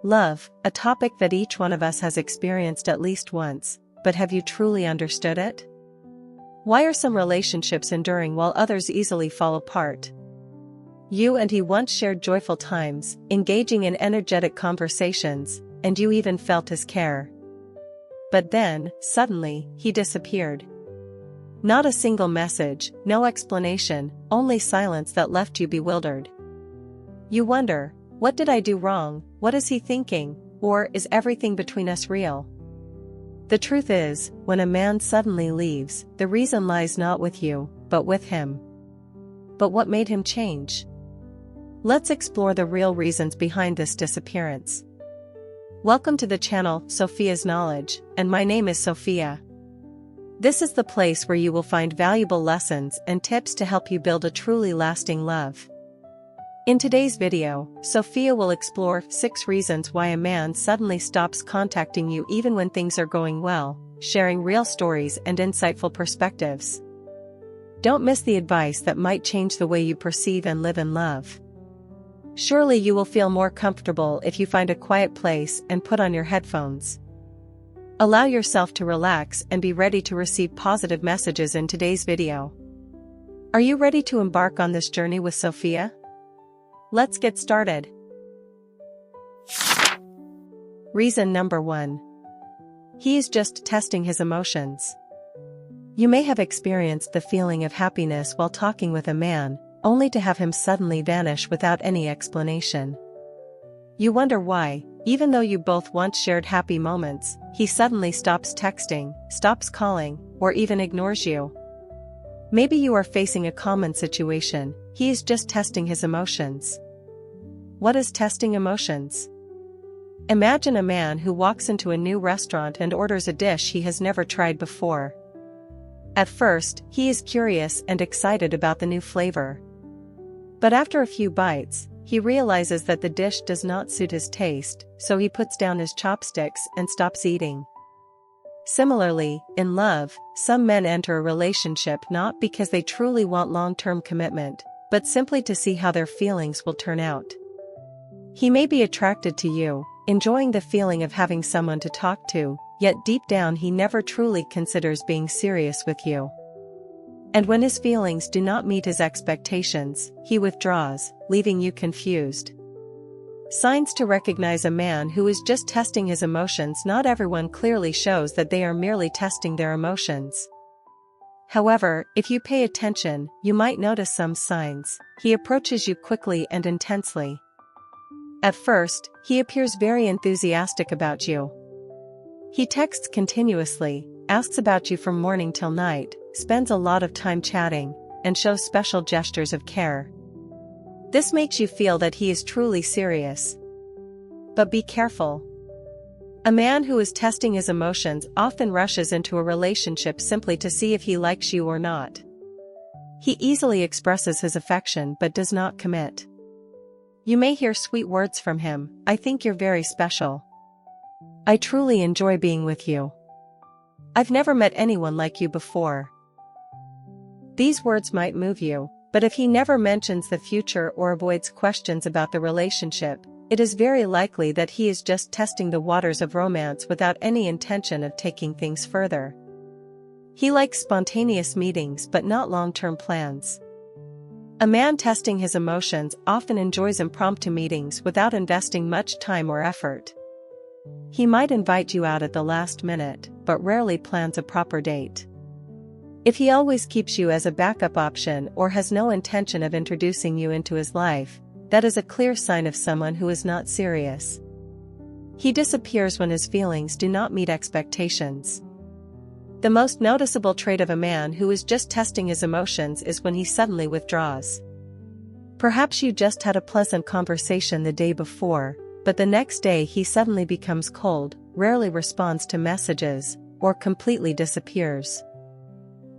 Love, a topic that each one of us has experienced at least once, but have you truly understood it? Why are some relationships enduring while others easily fall apart? You and he once shared joyful times, engaging in energetic conversations, and you even felt his care. But then, suddenly, he disappeared. Not a single message, no explanation, only silence that left you bewildered. You wonder, what did I do wrong? What is he thinking? Or is everything between us real? The truth is, when a man suddenly leaves, the reason lies not with you, but with him. But what made him change? Let's explore the real reasons behind this disappearance. Welcome to the channel, Sophia's Knowledge, and my name is Sophia. This is the place where you will find valuable lessons and tips to help you build a truly lasting love. In today's video, Sophia will explore 6 reasons why a man suddenly stops contacting you even when things are going well, sharing real stories and insightful perspectives. Don't miss the advice that might change the way you perceive and live in love. Surely you will feel more comfortable if you find a quiet place and put on your headphones. Allow yourself to relax and be ready to receive positive messages in today's video. Are you ready to embark on this journey with Sophia? Let's get started. Reason number 1. He is just testing his emotions. You may have experienced the feeling of happiness while talking with a man, only to have him suddenly vanish without any explanation. You wonder why, even though you both once shared happy moments, he suddenly stops texting, stops calling, or even ignores you. Maybe you are facing a common situation. He is just testing his emotions. What is testing emotions? Imagine a man who walks into a new restaurant and orders a dish he has never tried before. At first, he is curious and excited about the new flavor. But after a few bites, he realizes that the dish does not suit his taste, so he puts down his chopsticks and stops eating. Similarly, in love, some men enter a relationship not because they truly want long-term commitment, but simply to see how their feelings will turn out. He may be attracted to you, enjoying the feeling of having someone to talk to, yet deep down he never truly considers being serious with you. And when his feelings do not meet his expectations, he withdraws, leaving you confused. Signs to recognize a man who is just testing his emotions. Not everyone clearly shows that they are merely testing their emotions. However, if you pay attention, you might notice some signs. He approaches you quickly and intensely. At first, he appears very enthusiastic about you. He texts continuously, asks about you from morning till night, spends a lot of time chatting, and shows special gestures of care. This makes you feel that he is truly serious. But be careful. A man who is testing his emotions often rushes into a relationship simply to see if he likes you or not. He easily expresses his affection but does not commit. You may hear sweet words from him. I think you're very special. I truly enjoy being with you. I've never met anyone like you before. These words might move you, but if he never mentions the future or avoids questions about the relationship, it is very likely that he is just testing the waters of romance without any intention of taking things further. He likes spontaneous meetings but not long-term plans. A man testing his emotions often enjoys impromptu meetings without investing much time or effort. He might invite you out at the last minute, but rarely plans a proper date. If he always keeps you as a backup option or has no intention of introducing you into his life, that is a clear sign of someone who is not serious. He disappears when his feelings do not meet expectations. The most noticeable trait of a man who is just testing his emotions is when he suddenly withdraws. Perhaps you just had a pleasant conversation the day before, but the next day he suddenly becomes cold, rarely responds to messages, or completely disappears.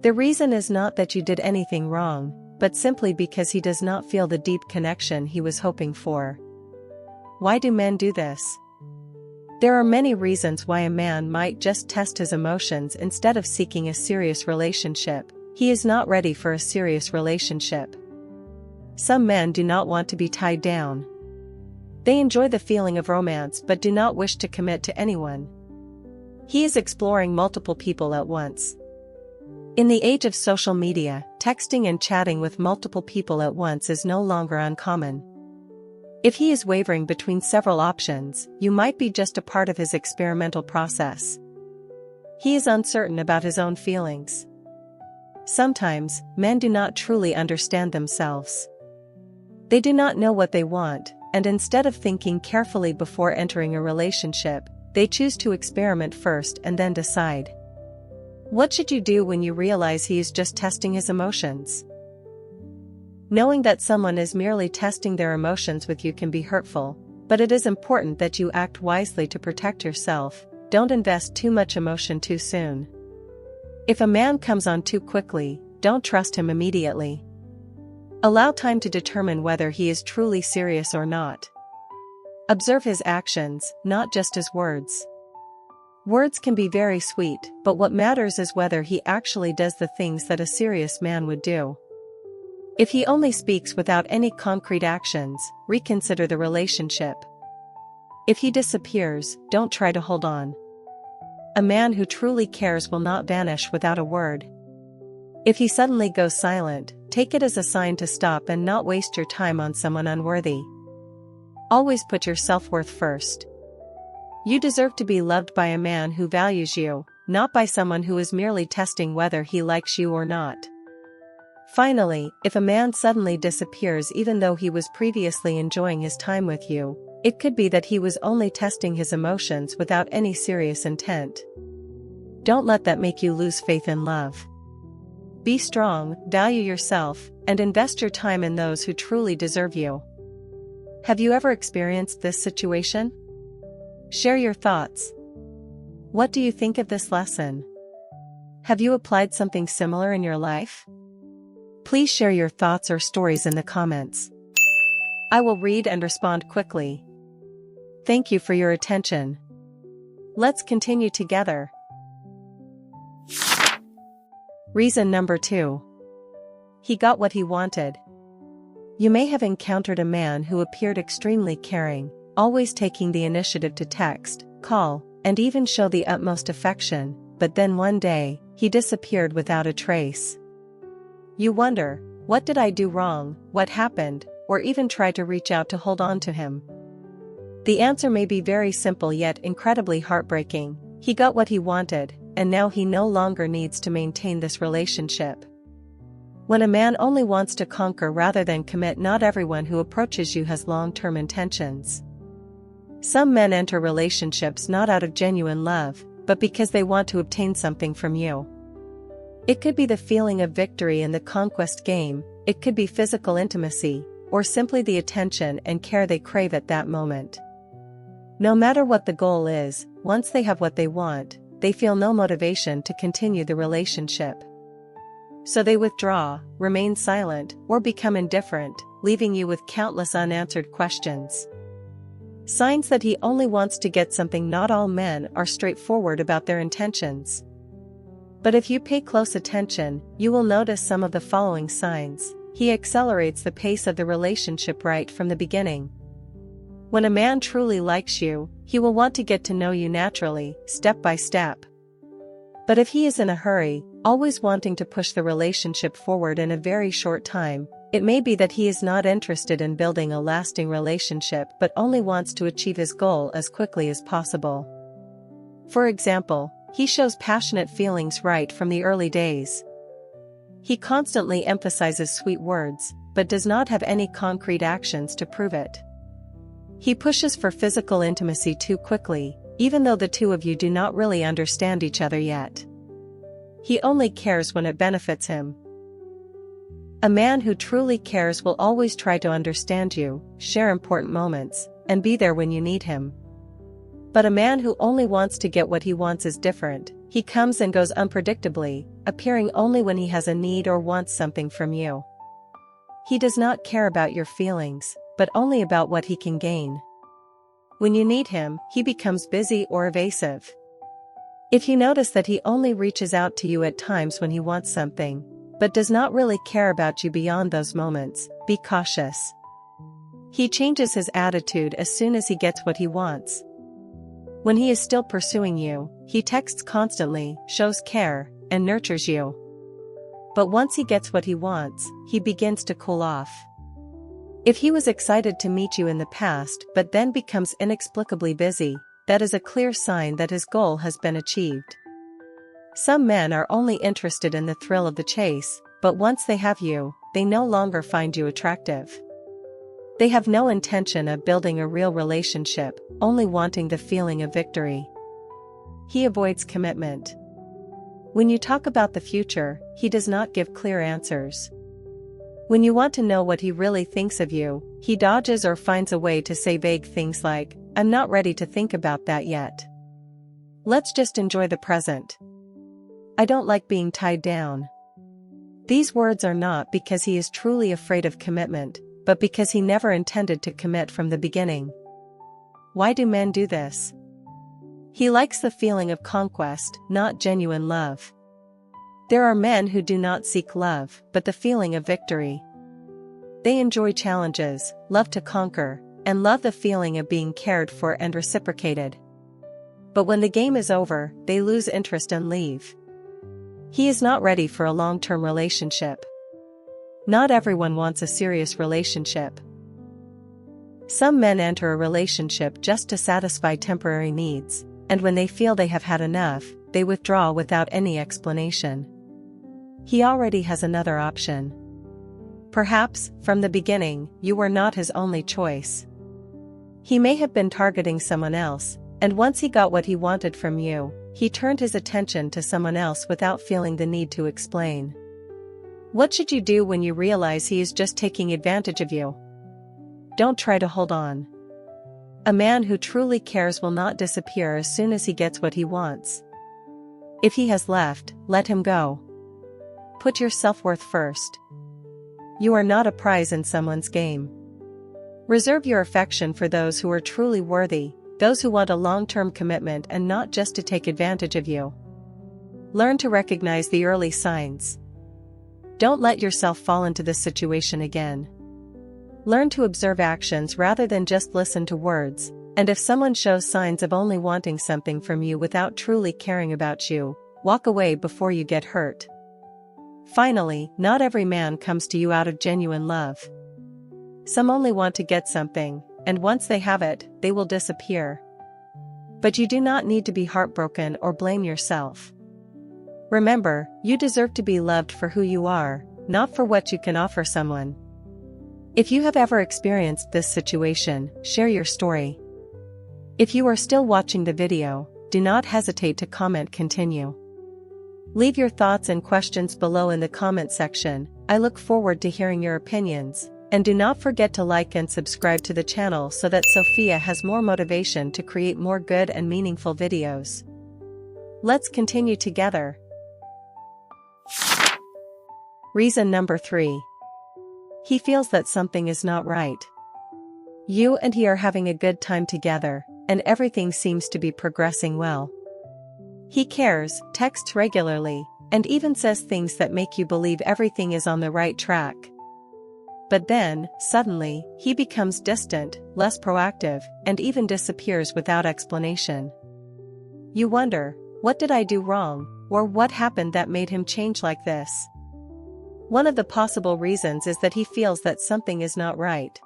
The reason is not that you did anything wrong, but simply because he does not feel the deep connection he was hoping for. Why do men do this? There are many reasons why a man might just test his emotions instead of seeking a serious relationship. He is not ready for a serious relationship. Some men do not want to be tied down. They enjoy the feeling of romance but do not wish to commit to anyone. He is exploring multiple people at once. In the age of social media, texting and chatting with multiple people at once is no longer uncommon. If he is wavering between several options, you might be just a part of his experimental process. He is uncertain about his own feelings. Sometimes, men do not truly understand themselves. They do not know what they want, and instead of thinking carefully before entering a relationship, they choose to experiment first and then decide. What should you do when you realize he is just testing his emotions? Knowing that someone is merely testing their emotions with you can be hurtful, but it is important that you act wisely to protect yourself. Don't invest too much emotion too soon. If a man comes on too quickly, don't trust him immediately. Allow time to determine whether he is truly serious or not. Observe his actions, not just his words. Words can be very sweet, but what matters is whether he actually does the things that a serious man would do. If he only speaks without any concrete actions, reconsider the relationship. If he disappears, don't try to hold on. A man who truly cares will not vanish without a word. If he suddenly goes silent, take it as a sign to stop and not waste your time on someone unworthy. Always put your self-worth first. You deserve to be loved by a man who values you, not by someone who is merely testing whether he likes you or not. Finally, if a man suddenly disappears even though he was previously enjoying his time with you, it could be that he was only testing his emotions without any serious intent. Don't let that make you lose faith in love. Be strong, value yourself, and invest your time in those who truly deserve you. Have you ever experienced this situation? Share your thoughts. What do you think of this lesson? Have you applied something similar in your life? Please share your thoughts or stories in the comments. I will read and respond quickly. Thank you for your attention. Let's continue together. Reason number 2. He got what he wanted. You may have encountered a man who appeared extremely caring, always taking the initiative to text, call, and even show the utmost affection, but then one day, he disappeared without a trace. You wonder, what did I do wrong, what happened, or even try to reach out to hold on to him? The answer may be very simple yet incredibly heartbreaking. He got what he wanted, and now he no longer needs to maintain this relationship. When a man only wants to conquer rather than commit, not everyone who approaches you has long-term intentions. Some men enter relationships not out of genuine love, but because they want to obtain something from you. It could be the feeling of victory in the conquest game, it could be physical intimacy, or simply the attention and care they crave at that moment. No matter what the goal is, once they have what they want, they feel no motivation to continue the relationship. So they withdraw, remain silent, or become indifferent, leaving you with countless unanswered questions. Signs that he only wants to get something. Not all men are straightforward about their intentions. But if you pay close attention, you will notice some of the following signs. He accelerates the pace of the relationship right from the beginning. When a man truly likes you, he will want to get to know you naturally, step by step. But if he is in a hurry, always wanting to push the relationship forward in a very short time, it may be that he is not interested in building a lasting relationship but only wants to achieve his goal as quickly as possible. For example, he shows passionate feelings right from the early days. He constantly emphasizes sweet words, but does not have any concrete actions to prove it. He pushes for physical intimacy too quickly, even though the two of you do not really understand each other yet. He only cares when it benefits him. A man who truly cares will always try to understand you, share important moments, and be there when you need him. But a man who only wants to get what he wants is different. He comes and goes unpredictably, appearing only when he has a need or wants something from you. He does not care about your feelings, but only about what he can gain. When you need him, he becomes busy or evasive. If you notice that he only reaches out to you at times when he wants something, but does not really care about you beyond those moments, be cautious. He changes his attitude as soon as he gets what he wants. When he is still pursuing you, he texts constantly, shows care, and nurtures you. But once he gets what he wants, he begins to cool off. If he was excited to meet you in the past but then becomes inexplicably busy, that is a clear sign that his goal has been achieved. Some men are only interested in the thrill of the chase, but once they have you, they no longer find you attractive. They have no intention of building a real relationship, only wanting the feeling of victory. He avoids commitment. When you talk about the future, he does not give clear answers. When you want to know what he really thinks of you, he dodges or finds a way to say vague things like, "I'm not ready to think about that yet. Let's just enjoy the present. I don't like being tied down." These words are not because he is truly afraid of commitment, but because he never intended to commit from the beginning. Why do men do this? He likes the feeling of conquest, not genuine love. There are men who do not seek love, but the feeling of victory. They enjoy challenges, love to conquer, and love the feeling of being cared for and reciprocated. But when the game is over, they lose interest and leave. He is not ready for a long-term relationship. Not everyone wants a serious relationship. Some men enter a relationship just to satisfy temporary needs, and when they feel they have had enough, they withdraw without any explanation. He already has another option. Perhaps, from the beginning, you were not his only choice. He may have been targeting someone else, and once he got what he wanted from you, he turned his attention to someone else without feeling the need to explain. What should you do when you realize he is just taking advantage of you? Don't try to hold on. A man who truly cares will not disappear as soon as he gets what he wants. If he has left, let him go. Put your self-worth first. You are not a prize in someone's game. Reserve your affection for those who are truly worthy, those who want a long-term commitment and not just to take advantage of you. Learn to recognize the early signs. Don't let yourself fall into this situation again. Learn to observe actions rather than just listen to words, and if someone shows signs of only wanting something from you without truly caring about you, walk away before you get hurt. Finally, not every man comes to you out of genuine love. Some only want to get something, and once they have it, they will disappear. But you do not need to be heartbroken or blame yourself. Remember, you deserve to be loved for who you are, not for what you can offer someone. If you have ever experienced this situation, share your story. If you are still watching the video, do not hesitate to comment continue. Leave your thoughts and questions below in the comment section. I look forward to hearing your opinions, and do not forget to like and subscribe to the channel so that Sophia has more motivation to create more good and meaningful videos. Let's continue together. Reason number 3. He feels that something is not right. You and he are having a good time together, and everything seems to be progressing well. He cares, texts regularly, and even says things that make you believe everything is on the right track. But then, suddenly, he becomes distant, less proactive, and even disappears without explanation. You wonder, what did I do wrong, or what happened that made him change like this? One of the possible reasons is that he feels that something is not right.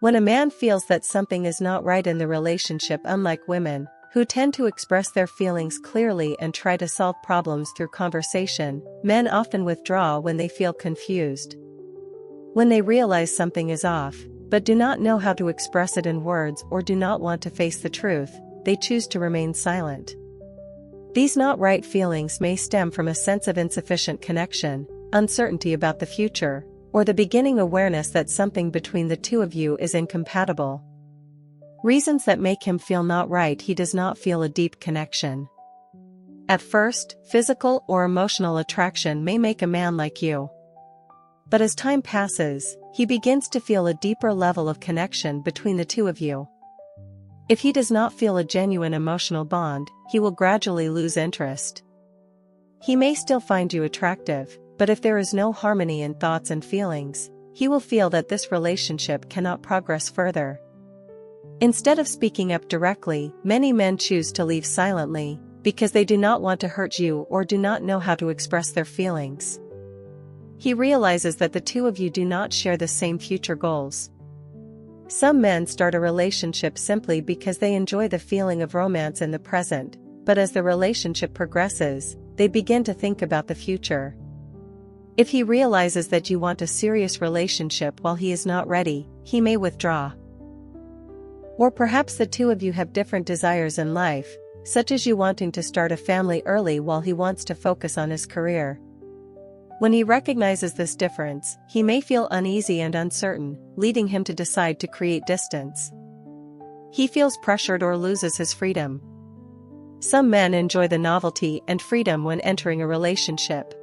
When a man feels that something is not right in the relationship, unlike women, who tend to express their feelings clearly and try to solve problems through conversation, men often withdraw when they feel confused. When they realize something is off, but do not know how to express it in words or do not want to face the truth, they choose to remain silent. These not right feelings may stem from a sense of insufficient connection, uncertainty about the future, or the beginning awareness that something between the two of you is incompatible. Reasons that make him feel not right: he does not feel a deep connection. At first, physical or emotional attraction may make a man like you. But as time passes, he begins to feel a deeper level of connection between the two of you. If he does not feel a genuine emotional bond, he will gradually lose interest. He may still find you attractive, but if there is no harmony in thoughts and feelings, he will feel that this relationship cannot progress further. Instead of speaking up directly, many men choose to leave silently, because they do not want to hurt you or do not know how to express their feelings. He realizes that the two of you do not share the same future goals. Some men start a relationship simply because they enjoy the feeling of romance in the present, but as the relationship progresses, they begin to think about the future. If he realizes that you want a serious relationship while he is not ready, he may withdraw. Or perhaps the two of you have different desires in life, such as you wanting to start a family early while he wants to focus on his career. When he recognizes this difference, he may feel uneasy and uncertain, leading him to decide to create distance. He feels pressured or loses his freedom. Some men enjoy the novelty and freedom when entering a relationship.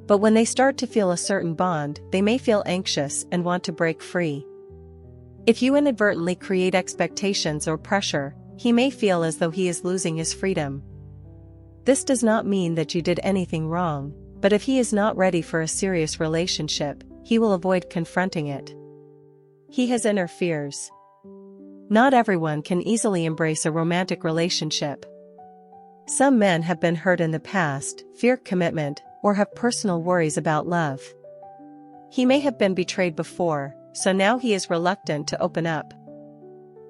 But when they start to feel a certain bond, they may feel anxious and want to break free. If you inadvertently create expectations or pressure, he may feel as though he is losing his freedom. This does not mean that you did anything wrong, but if he is not ready for a serious relationship, he will avoid confronting it. He has inner fears. Not everyone can easily embrace a romantic relationship. Some men have been hurt in the past, fear commitment, or have personal worries about love. He may have been betrayed before, so now he is reluctant to open up.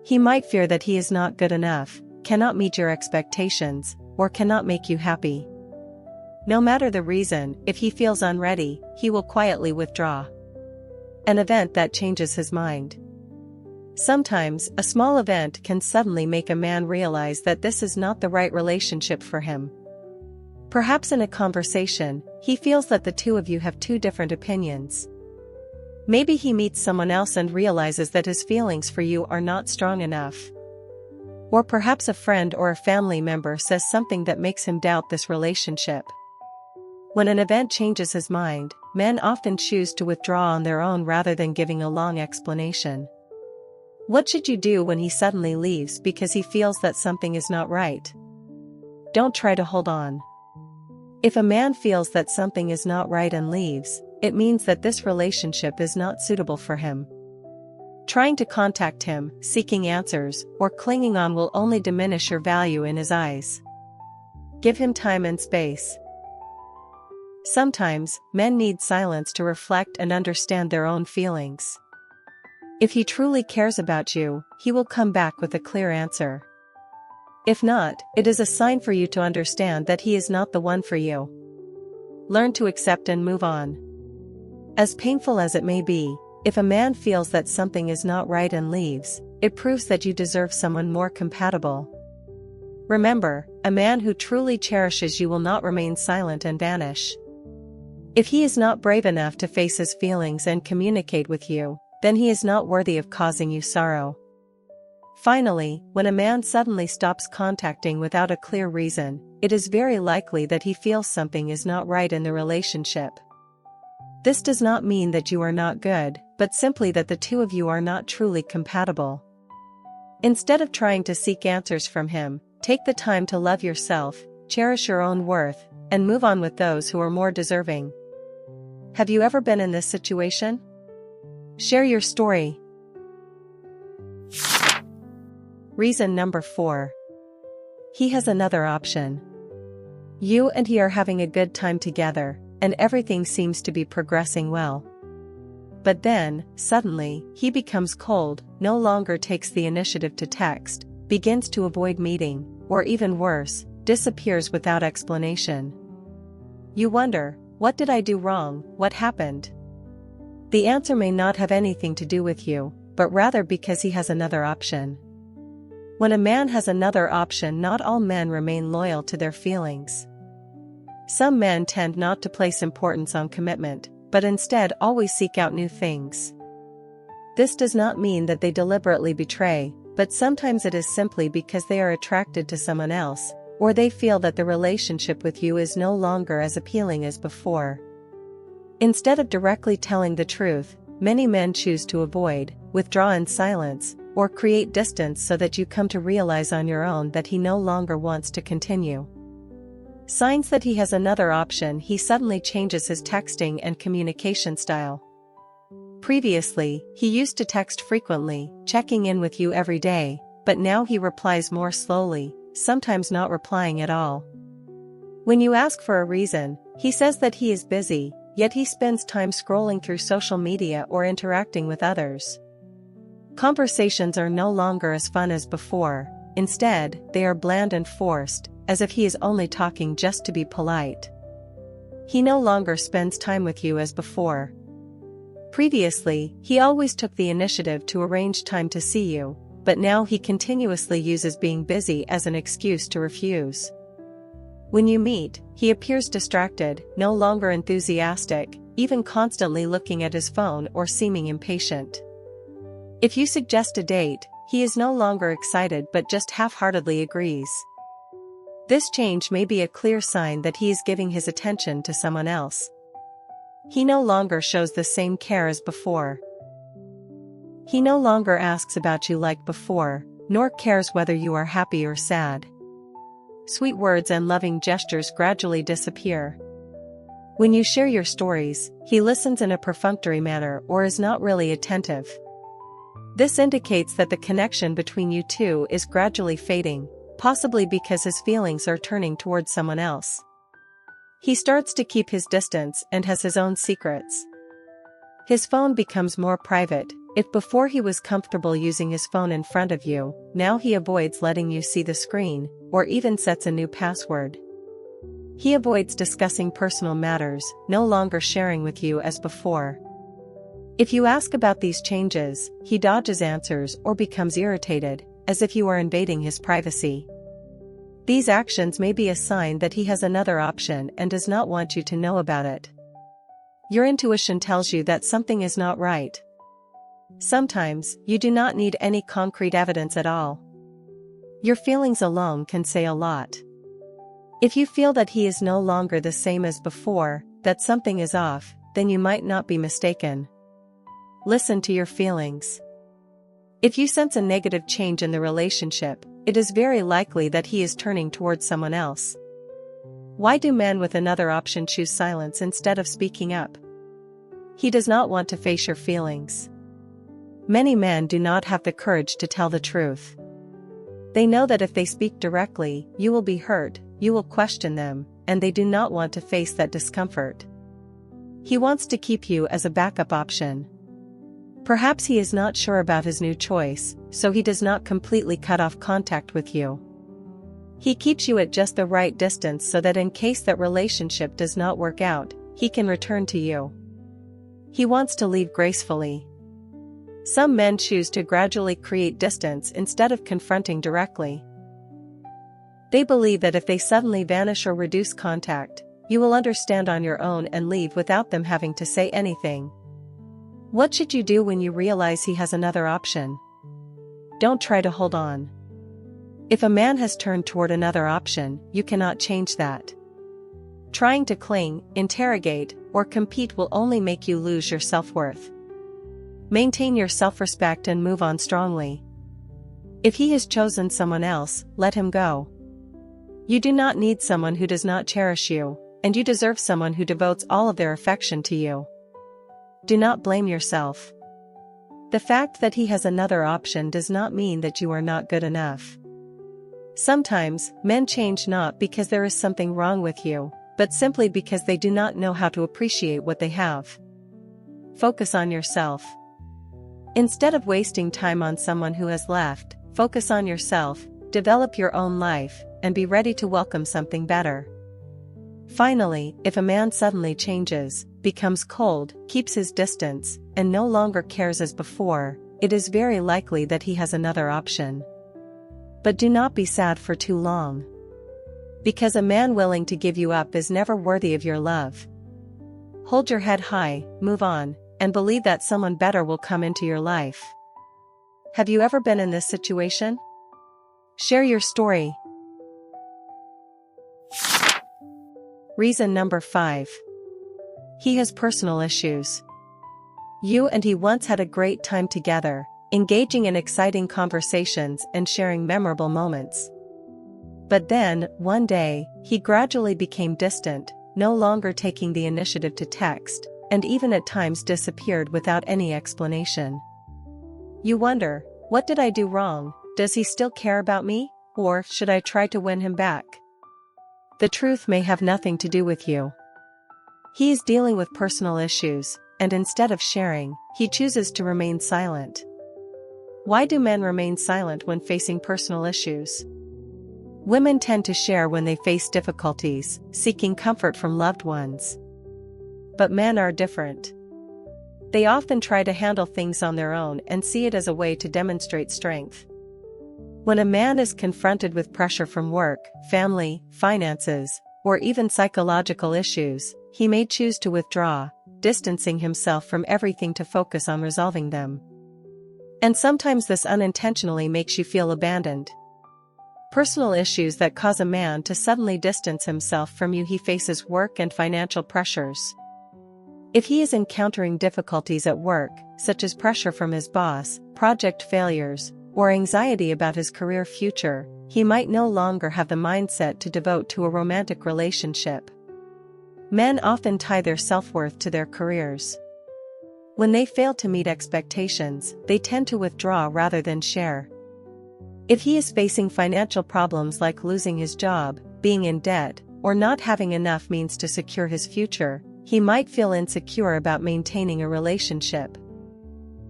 He might fear that he is not good enough, cannot meet your expectations, or cannot make you happy. No matter the reason, if he feels unready, he will quietly withdraw. An event that changes his mind. Sometimes, a small event can suddenly make a man realize that this is not the right relationship for him. Perhaps in a conversation, he feels that the two of you have two different opinions. Maybe he meets someone else and realizes that his feelings for you are not strong enough. Or perhaps a friend or a family member says something that makes him doubt this relationship. When an event changes his mind, men often choose to withdraw on their own rather than giving a long explanation. What should you do when he suddenly leaves because he feels that something is not right? Don't try to hold on. If a man feels that something is not right and leaves, it means that this relationship is not suitable for him. Trying to contact him, seeking answers, or clinging on will only diminish your value in his eyes. Give him time and space. Sometimes, men need silence to reflect and understand their own feelings. If he truly cares about you, he will come back with a clear answer. If not, it is a sign for you to understand that he is not the one for you. Learn to accept and move on. As painful as it may be, if a man feels that something is not right and leaves, it proves that you deserve someone more compatible. Remember, a man who truly cherishes you will not remain silent and vanish. If he is not brave enough to face his feelings and communicate with you, then he is not worthy of causing you sorrow. Finally, when a man suddenly stops contacting without a clear reason, it is very likely that he feels something is not right in the relationship. This does not mean that you are not good, but simply that the two of you are not truly compatible. Instead of trying to seek answers from him, take the time to love yourself, cherish your own worth, and move on with those who are more deserving. Have you ever been in this situation? Share your story. Reason number 4. He has another option. You and he are having a good time together, and everything seems to be progressing well. But then, suddenly, he becomes cold, no longer takes the initiative to text, begins to avoid meeting, or even worse, disappears without explanation. You wonder, what did I do wrong, what happened? The answer may not have anything to do with you, but rather because he has another option. When a man has another option, not all men remain loyal to their feelings. Some men tend not to place importance on commitment, but instead always seek out new things. This does not mean that they deliberately betray, but sometimes it is simply because they are attracted to someone else, or they feel that the relationship with you is no longer as appealing as before. Instead of directly telling the truth, many men choose to avoid, withdraw in silence, or create distance so that you come to realize on your own that he no longer wants to continue. Signs that he has another option: he suddenly changes his texting and communication style. Previously, he used to text frequently, checking in with you every day, but now he replies more slowly, sometimes not replying at all. When you ask for a reason, he says that he is busy, yet he spends time scrolling through social media or interacting with others. Conversations are no longer as fun as before, instead, they are bland and forced, as if he is only talking just to be polite. He no longer spends time with you as before. Previously, he always took the initiative to arrange time to see you, but now he continuously uses being busy as an excuse to refuse. When you meet, he appears distracted, no longer enthusiastic, even constantly looking at his phone or seeming impatient. If you suggest a date, he is no longer excited but just half-heartedly agrees. This change may be a clear sign that he is giving his attention to someone else. He no longer shows the same care as before. He no longer asks about you like before, nor cares whether you are happy or sad. Sweet words and loving gestures gradually disappear. When you share your stories, he listens in a perfunctory manner or is not really attentive. This indicates that the connection between you two is gradually fading, possibly because his feelings are turning towards someone else. He starts to keep his distance and has his own secrets. His phone becomes more private. If before he was comfortable using his phone in front of you, now he avoids letting you see the screen, or even sets a new password. He avoids discussing personal matters, no longer sharing with you as before. If you ask about these changes, he dodges answers or becomes irritated, as if you are invading his privacy. These actions may be a sign that he has another option and does not want you to know about it. Your intuition tells you that something is not right. Sometimes, you do not need any concrete evidence at all. Your feelings alone can say a lot. If you feel that he is no longer the same as before, that something is off, then you might not be mistaken. Listen to your feelings. If you sense a negative change in the relationship, it is very likely that he is turning towards someone else. Why do men with another option choose silence instead of speaking up? He does not want to face your feelings. Many men do not have the courage to tell the truth. They know that if they speak directly, you will be hurt, you will question them, and they do not want to face that discomfort. He wants to keep you as a backup option. Perhaps he is not sure about his new choice, so he does not completely cut off contact with you. He keeps you at just the right distance so that in case that relationship does not work out, he can return to you. He wants to leave gracefully. Some men choose to gradually create distance instead of confronting directly. They believe that if they suddenly vanish or reduce contact, you will understand on your own and leave without them having to say anything. What should you do when you realize he has another option? Don't try to hold on. If a man has turned toward another option, you cannot change that. Trying to cling, interrogate, or compete will only make you lose your self-worth. Maintain your self-respect and move on strongly. If he has chosen someone else, let him go. You do not need someone who does not cherish you, and you deserve someone who devotes all of their affection to you. Do not blame yourself. The fact that he has another option does not mean that you are not good enough. Sometimes, men change not because there is something wrong with you, but simply because they do not know how to appreciate what they have. Focus on yourself. Instead of wasting time on someone who has left, focus on yourself, develop your own life, and be ready to welcome something better. Finally, if a man suddenly changes, becomes cold, keeps his distance, and no longer cares as before, it is very likely that he has another option. But do not be sad for too long. Because a man willing to give you up is never worthy of your love. Hold your head high, move on, and believe that someone better will come into your life. Have you ever been in this situation? Share your story. Reason number 5. He has personal issues. You and he once had a great time together, engaging in exciting conversations and sharing memorable moments. But then, one day, he gradually became distant, no longer taking the initiative to text, and even at times disappeared without any explanation. You wonder, what did I do wrong? Does he still care about me? Or should I try to win him back? The truth may have nothing to do with you. He is dealing with personal issues, and instead of sharing, he chooses to remain silent. Why do men remain silent when facing personal issues? Women tend to share when they face difficulties, seeking comfort from loved ones. But men are different. They often try to handle things on their own and see it as a way to demonstrate strength. When a man is confronted with pressure from work, family, finances, or even psychological issues, he may choose to withdraw, distancing himself from everything to focus on resolving them. And sometimes this unintentionally makes you feel abandoned. Personal issues that cause a man to suddenly distance himself from you. He faces work and financial pressures. If he is encountering difficulties at work, such as pressure from his boss, project failures, or anxiety about his career future, he might no longer have the mindset to devote to a romantic relationship. Men often tie their self-worth to their careers. When they fail to meet expectations, they tend to withdraw rather than share. If he is facing financial problems like losing his job, being in debt, or not having enough means to secure his future, he might feel insecure about maintaining a relationship.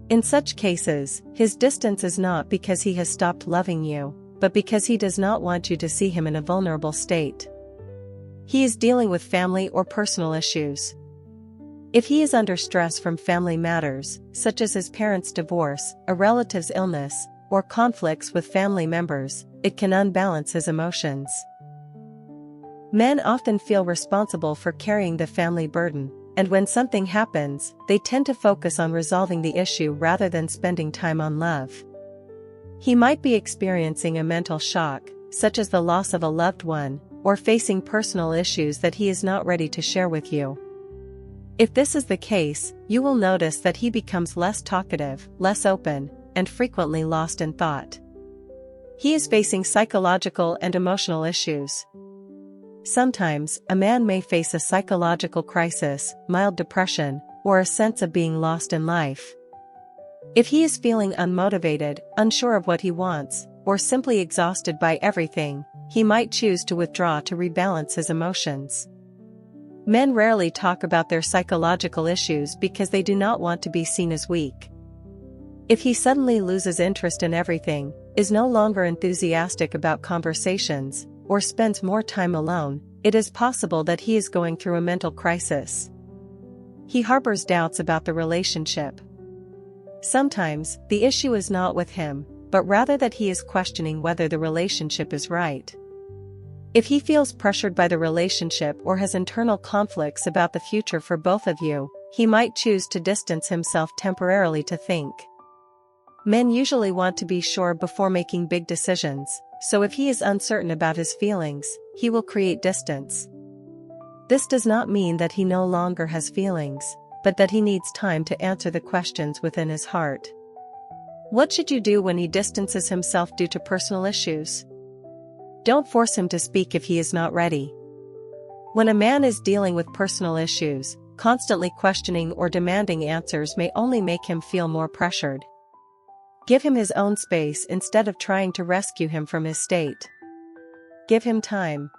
In such cases, his distance is not because he has stopped loving you, but because he does not want you to see him in a vulnerable state. He is dealing with family or personal issues. If he is under stress from family matters, such as his parents' divorce, a relative's illness, or conflicts with family members, it can unbalance his emotions. Men often feel responsible for carrying the family burden, and when something happens, they tend to focus on resolving the issue rather than spending time on love. He might be experiencing a mental shock, such as the loss of a loved one, or facing personal issues that he is not ready to share with you. If this is the case, you will notice that he becomes less talkative, less open, and frequently lost in thought. He is facing psychological and emotional issues. Sometimes, a man may face a psychological crisis, mild depression, or a sense of being lost in life. If he is feeling unmotivated, unsure of what he wants, or simply exhausted by everything, he might choose to withdraw to rebalance his emotions. Men rarely talk about their psychological issues because they do not want to be seen as weak. If he suddenly loses interest in everything, is no longer enthusiastic about conversations, or spends more time alone, it is possible that he is going through a mental crisis. He harbors doubts about the relationship. Sometimes, the issue is not with him, but rather that he is questioning whether the relationship is right. If he feels pressured by the relationship or has internal conflicts about the future for both of you, he might choose to distance himself temporarily to think. Men usually want to be sure before making big decisions, so if he is uncertain about his feelings, he will create distance. This does not mean that he no longer has feelings, but that he needs time to answer the questions within his heart. What should you do when he distances himself due to personal issues? Don't force him to speak if he is not ready. When a man is dealing with personal issues, constantly questioning or demanding answers may only make him feel more pressured. Give him his own space instead of trying to rescue him from his state. Give him time.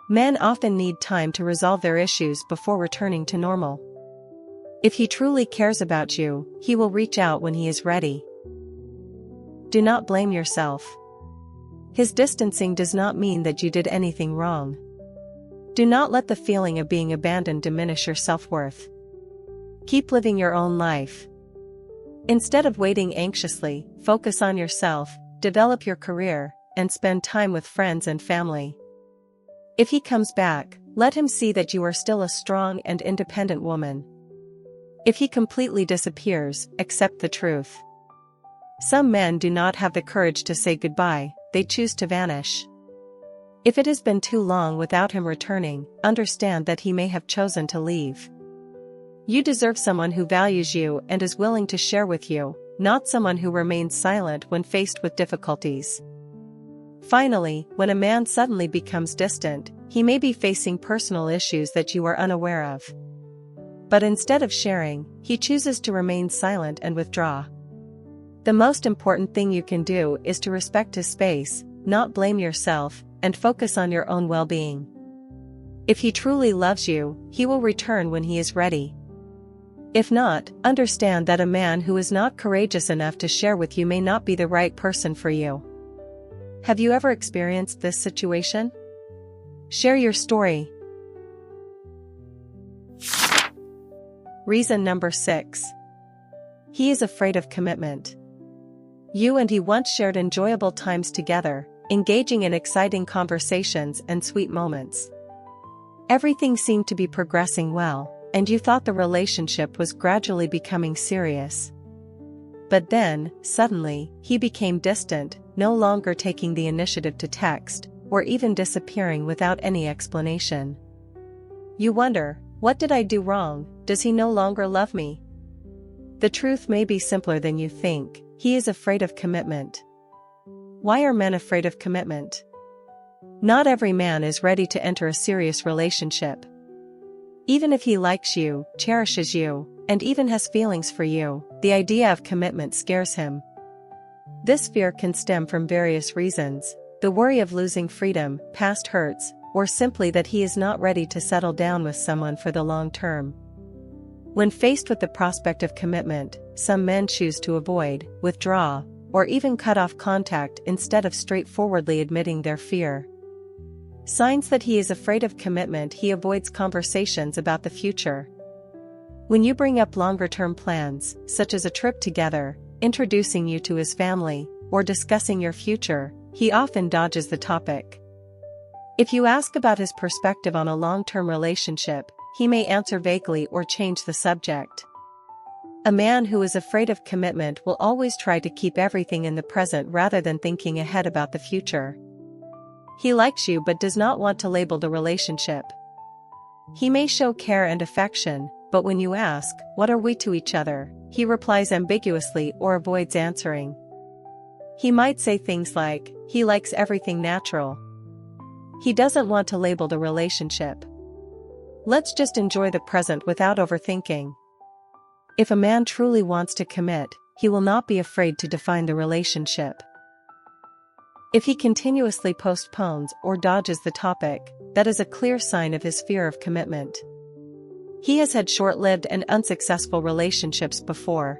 Men often need time to resolve their issues before returning to normal. If he truly cares about you, he will reach out when he is ready. Do not blame yourself. His distancing does not mean that you did anything wrong. Do not let the feeling of being abandoned diminish your self-worth. Keep living your own life. Instead of waiting anxiously, focus on yourself, develop your career, and spend time with friends and family. If he comes back, let him see that you are still a strong and independent woman. If he completely disappears, accept the truth. Some men do not have the courage to say goodbye, they choose to vanish. If it has been too long without him returning, understand that he may have chosen to leave. You deserve someone who values you and is willing to share with you, not someone who remains silent when faced with difficulties. Finally, when a man suddenly becomes distant, he may be facing personal issues that you are unaware of. But instead of sharing, he chooses to remain silent and withdraw. The most important thing you can do is to respect his space, not blame yourself, and focus on your own well-being. If he truly loves you, he will return when he is ready. If not, understand that a man who is not courageous enough to share with you may not be the right person for you. Have you ever experienced this situation? Share your story. Reason number 6. He is afraid of commitment. You and he once shared enjoyable times together, engaging in exciting conversations and sweet moments. Everything seemed to be progressing well, and you thought the relationship was gradually becoming serious. But then, suddenly, he became distant, no longer taking the initiative to text, or even disappearing without any explanation. You wonder, what did I do wrong? Does he no longer love me? The truth may be simpler than you think. He is afraid of commitment. Why are men afraid of commitment? Not every man is ready to enter a serious relationship. Even if he likes you, cherishes you, and even has feelings for you, the idea of commitment scares him. This fear can stem from various reasons: the worry of losing freedom, past hurts, or simply that he is not ready to settle down with someone for the long term. When faced with the prospect of commitment, some men choose to avoid, withdraw, or even cut off contact instead of straightforwardly admitting their fear. Signs that he is afraid of commitment: he avoids conversations about the future. When you bring up longer-term plans, such as a trip together, introducing you to his family, or discussing your future, he often dodges the topic. If you ask about his perspective on a long-term relationship, he may answer vaguely or change the subject. A man who is afraid of commitment will always try to keep everything in the present rather than thinking ahead about the future. He likes you but does not want to label the relationship. He may show care and affection, but when you ask, "What are we to each other?" he replies ambiguously or avoids answering. He might say things like, "He likes everything natural." He doesn't want to label the relationship. Let's just enjoy the present without overthinking. If a man truly wants to commit, he will not be afraid to define the relationship. If he continuously postpones or dodges the topic, that is a clear sign of his fear of commitment. He has had short-lived and unsuccessful relationships before.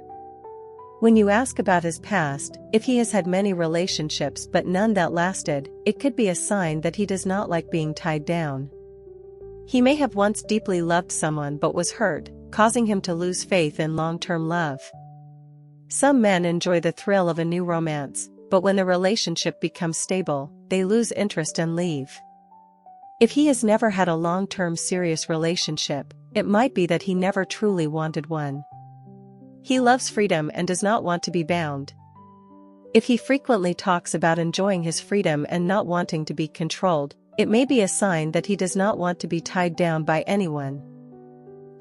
When you ask about his past, if he has had many relationships but none that lasted, it could be a sign that he does not like being tied down. He may have once deeply loved someone but was hurt, causing him to lose faith in long-term love. Some men enjoy the thrill of a new romance, but when the relationship becomes stable, they lose interest and leave. If he has never had a long-term serious relationship, it might be that he never truly wanted one. He loves freedom and does not want to be bound. If he frequently talks about enjoying his freedom and not wanting to be controlled, it may be a sign that he does not want to be tied down by anyone.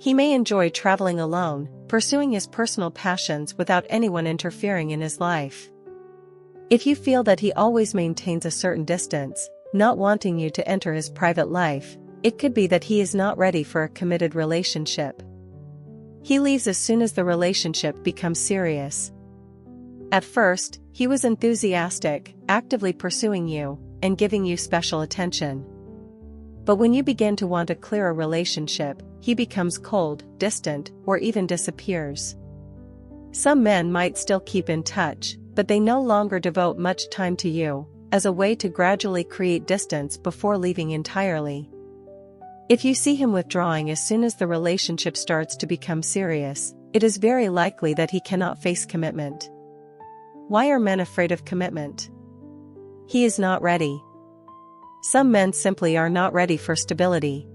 He may enjoy traveling alone, pursuing his personal passions without anyone interfering in his life. If you feel that he always maintains a certain distance, not wanting you to enter his private life, it could be that he is not ready for a committed relationship. He leaves as soon as the relationship becomes serious. At first, he was enthusiastic, actively pursuing you, and giving you special attention. But when you begin to want a clearer relationship, he becomes cold, distant, or even disappears. Some men might still keep in touch, but they no longer devote much time to you, as a way to gradually create distance before leaving entirely. If you see him withdrawing as soon as the relationship starts to become serious, it is very likely that he cannot face commitment. Why are men afraid of commitment? He is not ready. Some men simply are not ready for stability.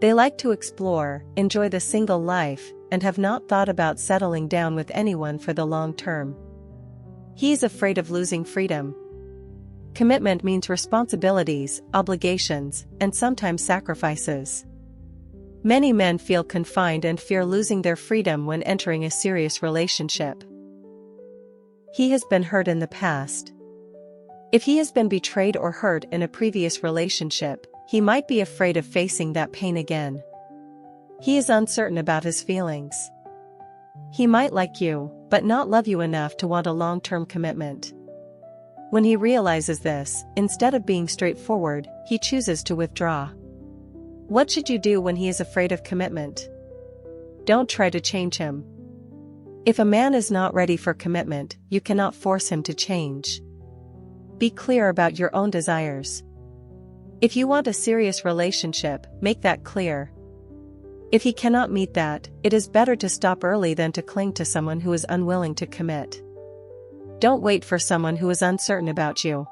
They like to explore, enjoy the single life, and have not thought about settling down with anyone for the long term. He is afraid of losing freedom. Commitment means responsibilities, obligations, and sometimes sacrifices. Many men feel confined and fear losing their freedom when entering a serious relationship. He has been hurt in the past. If he has been betrayed or hurt in a previous relationship, he might be afraid of facing that pain again. He is uncertain about his feelings. He might like you, but not love you enough to want a long-term commitment. When he realizes this, instead of being straightforward, he chooses to withdraw. What should you do when he is afraid of commitment? Don't try to change him. If a man is not ready for commitment, you cannot force him to change. Be clear about your own desires. If you want a serious relationship, make that clear. If he cannot meet that, it is better to stop early than to cling to someone who is unwilling to commit. Don't wait for someone who is uncertain about you.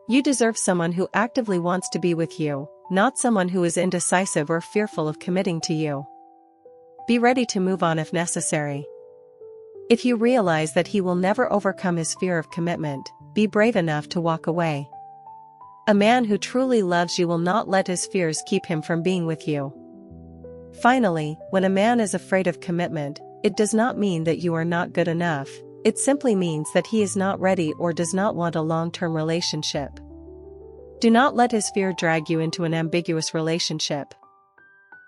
You deserve someone who actively wants to be with you, not someone who is indecisive or fearful of committing to you. Be ready to move on if necessary. If you realize that he will never overcome his fear of commitment, be brave enough to walk away. A man who truly loves you will not let his fears keep him from being with you. Finally, when a man is afraid of commitment, it does not mean that you are not good enough, it simply means that he is not ready or does not want a long-term relationship. Do not let his fear drag you into an ambiguous relationship.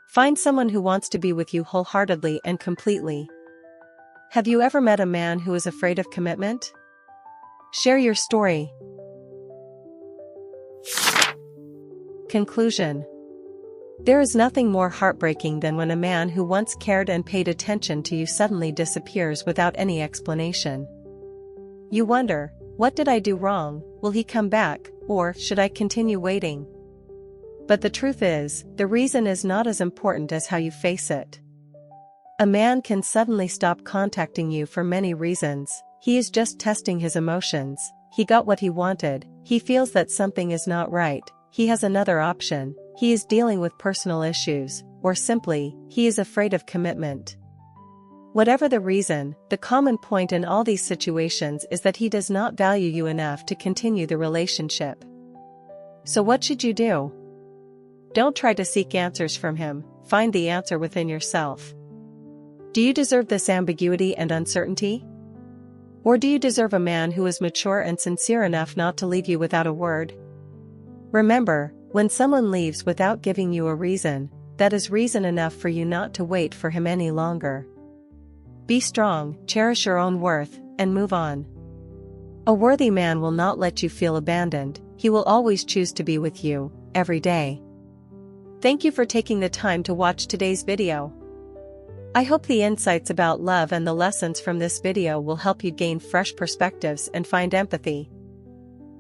Find someone who wants to be with you wholeheartedly and completely. Have you ever met a man who is afraid of commitment? Share your story. Conclusion. There is nothing more heartbreaking than when a man who once cared and paid attention to you suddenly disappears without any explanation. You wonder, what did I do wrong? Will he come back, or should I continue waiting? But the truth is, the reason is not as important as how you face it. A man can suddenly stop contacting you for many reasons. He is just testing his emotions, he got what he wanted, he feels that something is not right, he has another option, he is dealing with personal issues, or simply, he is afraid of commitment. Whatever the reason, the common point in all these situations is that he does not value you enough to continue the relationship. So what should you do? Don't try to seek answers from him, find the answer within yourself. Do you deserve this ambiguity and uncertainty? Or do you deserve a man who is mature and sincere enough not to leave you without a word? Remember, when someone leaves without giving you a reason, that is reason enough for you not to wait for him any longer. Be strong, cherish your own worth, and move on. A worthy man will not let you feel abandoned, he will always choose to be with you, every day. Thank you for taking the time to watch today's video. I hope the insights about love and the lessons from this video will help you gain fresh perspectives and find empathy.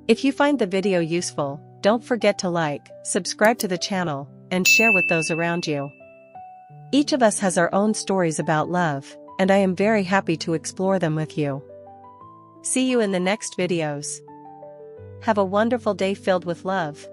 If you find the video useful, don't forget to like, subscribe to the channel, and share with those around you. Each of us has our own stories about love, and I am very happy to explore them with you. See you in the next videos. Have a wonderful day filled with love.